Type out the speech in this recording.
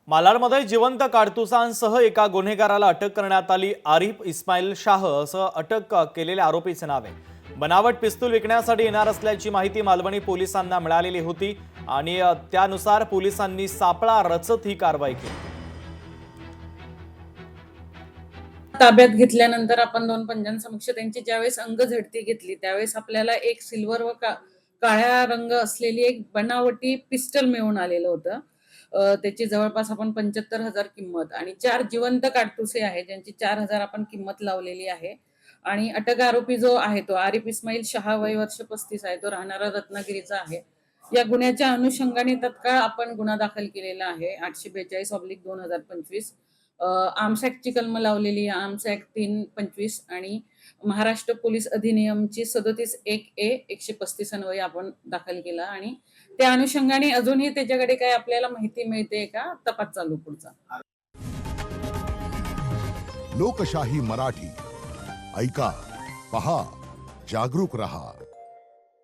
मालाडमध्ये जिवंत काडतुसांसह एका गुन्हेगाराला अटक करण्यात आली। आरिफ इस्माईल शाह असं अटक केलेल्या आरोपीचे नाव आहे। बनावट पिस्तूल विकण्यासाठी येणार असल्याची माहिती मालवणी पोलिसांना मिळालेली होती आणि त्यानुसार पोलिसांनी सापळा रचत ही कारवाई केली। ताब्यात घेतल्यानंतर आपण दोन पंजांसमक्ष त्यांची ज्यावेळेस अंगझडती घेतली त्यावेळेस आपल्याला एक सिल्वर व काळ्या रंग असलेली एक बनावटी पिस्टल मिळून आलेलं होतं। त्याची जवळपास आपण 75,000 किंमत आणि 4 जिवंत काडतुसे आहेत ज्यांची 4,000 आपण किंमत लावलेली आहे। आणि अटक आरोपी जो आहे तो आरिफ इस्माईल शाह, वय वर्ष 35 आहे, तो राहणारा रत्नागिरीचा आहे। या गुन्ह्याच्या अनुषंगाने तत्काळ आपण गुन्हा दाखल केलेला आहे 842/2025। आर्म्स ऍक्टची कलम लावलेली आहे, आर्म्स ऍक्ट 325 आणि महाराष्ट्र पोलीस अधिनियमची 37(1)A 135 अन्वये आपण दाखल केला आणि त्या अनुषंगाने अजूनही त्याच्याकडे काय आपल्याला माहिती मिळते का तपास चालू पुढचा। लोकशाही मराठी ऐका, पहा, जागरूक रहा।